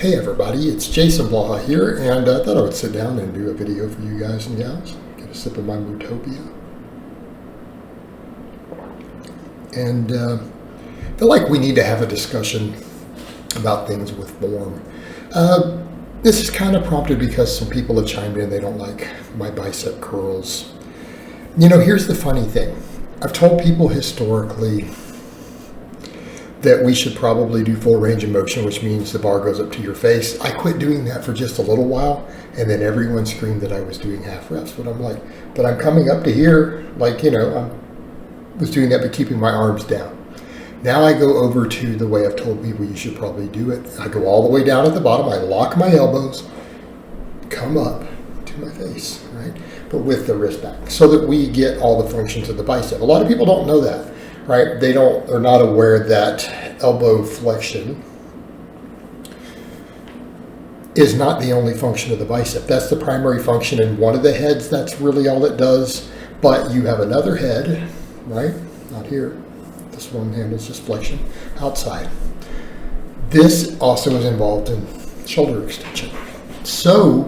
Hey everybody, it's Jason Blaha here, and I thought I would sit down and do a video for you guys and gals. Get a sip of my Mootopia. And I feel like we need to have a discussion about things with form. This is kind of prompted because some people have chimed in, they don't like my bicep curls. You know, here's the funny thing. I've told people historically that we should probably do full range of motion, which means the bar goes up to your face. I quit doing that for just a little while, and then everyone screamed that I was doing half reps. But I'm like, but I'm coming up to here, like, you know, I was doing that but keeping my arms down. Now I go over to the way I've told people you should probably do it. I go all the way down at the bottom, I lock my elbows, come up to my face, right? But with the wrist back, so that we get all the functions of the bicep. A lot of people don't know that. Right? They're not aware that elbow flexion is not the only function of the bicep. That's the primary function in one of the heads. That's really all it does. But you have another head, right? Not here. This one hand is just flexion outside. This also is involved in shoulder extension. So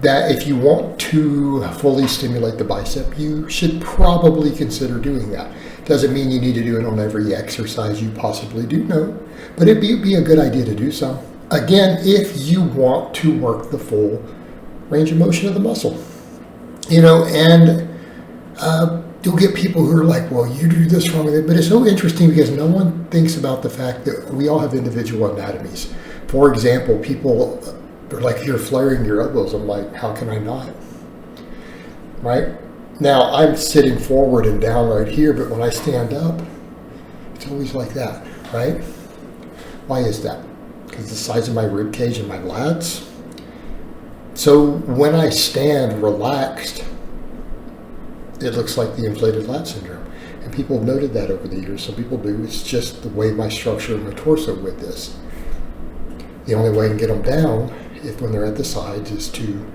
that if you want to fully stimulate the bicep, you should probably consider doing that. Doesn't mean you need to do it on every exercise you possibly do, no. But it'd be a good idea to do so. Again, if you want to work the full range of motion of the muscle. You know, and you'll get people who are like, well, you do this wrong with it. But it's so interesting because no one thinks about the fact that we all have individual anatomies. For example, people are like, you're flaring your elbows. I'm like, how can I not? Right? Now, I'm sitting forward and down right here, but when I stand up, it's always like that, right? Why is that? Because the size of my rib cage and my lats. So when I stand relaxed, it looks like the inflated lat syndrome. And people have noted that over the years. Some people do. It's just the way my structure of my torso with this. The only way I can get them down, if when they're at the sides, is to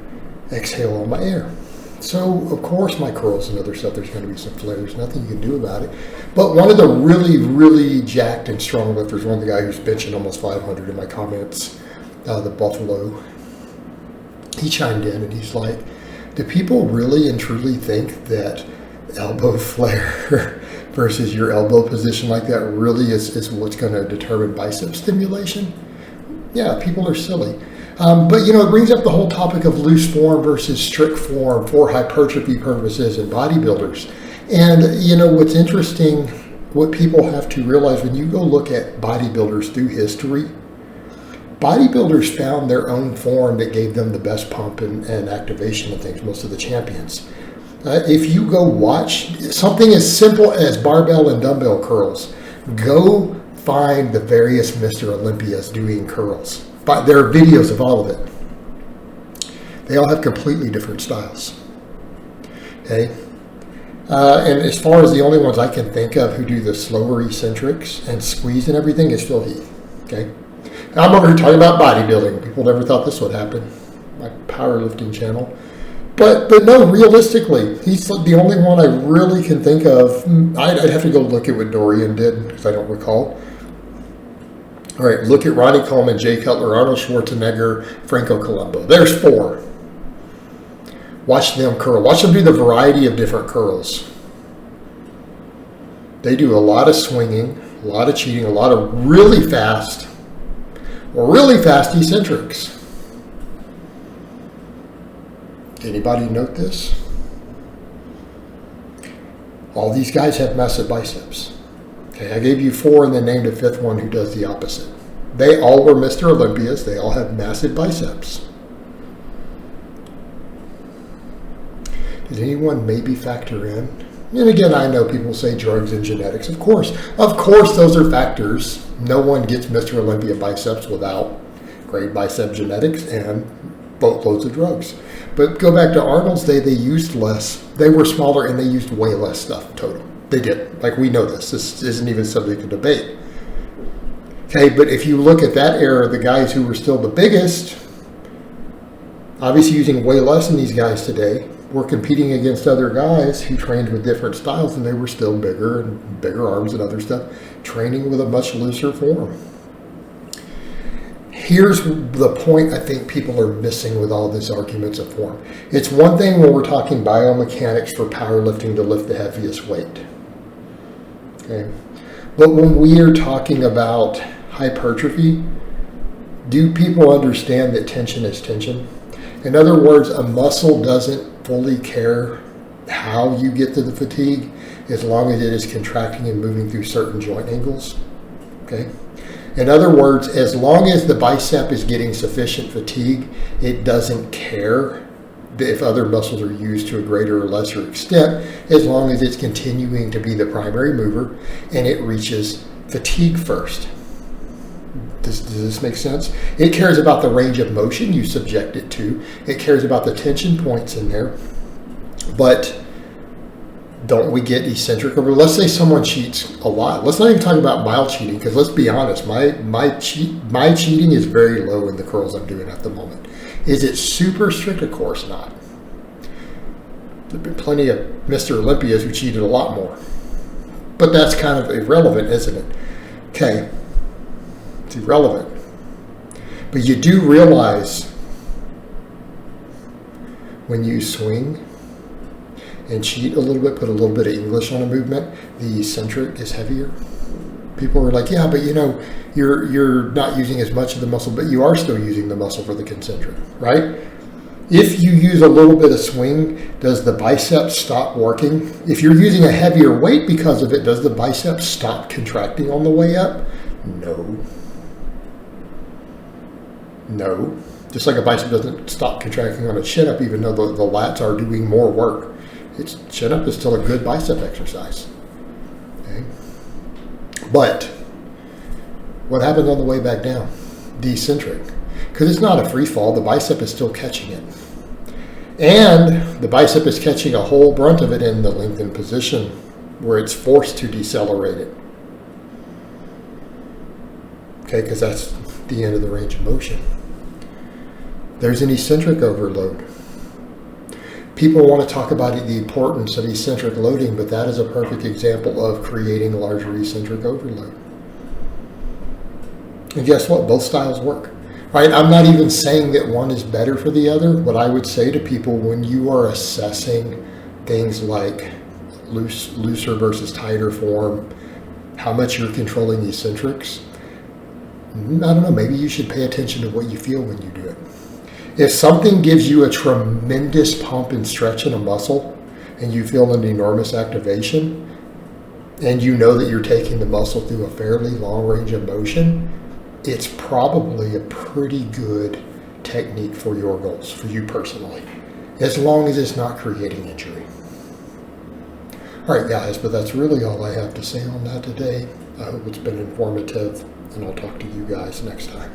exhale all my air. So, of course, my curls and other stuff, there's going to be some flare. There's nothing you can do about it. But one of the really, really jacked and strong lifters, one of the guy who's benching almost 500 in my comments, the Buffalo, he chimed in and he's like, do people really and truly think that elbow flare versus your elbow position like that really is what's going to determine bicep stimulation? Yeah, people are silly. But, you know, it brings up the whole topic of loose form versus strict form for hypertrophy purposes and bodybuilders. And, you know, what's interesting, what people have to realize when you go look at bodybuilders through history, bodybuilders found their own form that gave them the best pump and activation and things, most of the champions. If you go watch something as simple as barbell and dumbbell curls, go find the various Mr. Olympias doing curls. But there are videos of all of it. They all have completely different styles. Okay? And as far as the only ones I can think of who do the slower eccentrics and squeeze and everything is Phil Heath. Okay? Now I'm over here talking about bodybuilding. People never thought this would happen. My powerlifting channel. But no, realistically, he's the only one I really can think of. I'd have to go look at what Dorian did because I don't recall. All right, look at Ronnie Coleman, Jay Cutler, Arnold Schwarzenegger, Franco Columbu. There's 4. Watch them curl. Watch them do the variety of different curls. They do a lot of swinging, a lot of cheating, a lot of really fast eccentrics. Anybody note this? All these guys have massive biceps. Okay, I gave you 4 and then named a 5th one who does the opposite. They all were Mr. Olympias. They all have massive biceps. Did anyone maybe factor in? And again, I know people say drugs and genetics. Of course, those are factors. No one gets Mr. Olympia biceps without great bicep genetics and boatloads of drugs. But go back to Arnold's day, they used less. They were smaller and they used way less stuff total. They did. Like, we know this. This isn't even subject to debate. Okay, but if you look at that era, the guys who were still the biggest, obviously using way less than these guys today, were competing against other guys who trained with different styles, and they were still bigger and bigger arms and other stuff, training with a much looser form. Here's the point I think people are missing with all these arguments of form. It's one thing when we're talking biomechanics for powerlifting to lift the heaviest weight. Okay? But when we are talking about hypertrophy, do people understand that tension is tension? In other words, a muscle doesn't fully care how you get to the fatigue as long as it is contracting and moving through certain joint angles. Okay? In other words, as long as the bicep is getting sufficient fatigue, it doesn't care if other muscles are used to a greater or lesser extent, as long as it's continuing to be the primary mover and it reaches fatigue first. Does this make sense? It cares about the range of motion you subject it to. It cares about the tension points in there. But don't we get eccentric over? Let's say someone cheats a lot. Let's not even talk about mild cheating, because let's be honest, my cheating is very low in the curls I'm doing at the moment. Is it super strict? Of course not. There've been plenty of Mr. Olympias who cheated a lot more. But that's kind of irrelevant, isn't it? Okay. It's irrelevant. But you do realize when you swing and cheat a little bit, put a little bit of English on a movement, the eccentric is heavier. People are like, yeah, but you know, you're not using as much of the muscle, but you are still using the muscle for the concentric, right? If you use a little bit of swing, does the bicep stop working? If you're using a heavier weight because of it, does the bicep stop contracting on the way up? No. No. Just like a bicep doesn't stop contracting on a chin-up, even though the lats are doing more work. Chin-up is still a good bicep exercise. Okay? But what happens on the way back down? The eccentric. Because it's not a free fall, the bicep is still catching it. And the bicep is catching a whole brunt of it in the lengthened position where it's forced to decelerate it. Okay, because that's the end of the range of motion. There's an eccentric overload. People want to talk about the importance of eccentric loading, but that is a perfect example of creating larger eccentric overload. And guess what? Both styles work. Right? I'm not even saying that one is better for the other. What I would say to people when you are assessing things like looser versus tighter form, how much you're controlling eccentrics, I don't know, maybe you should pay attention to what you feel when you do it. If something gives you a tremendous pump and stretch in a muscle and you feel an enormous activation and you know that you're taking the muscle through a fairly long range of motion, it's probably a pretty good technique for your goals, for you personally, as long as it's not creating injury. All right, guys, but that's really all I have to say on that today. I hope it's been informative, and I'll talk to you guys next time.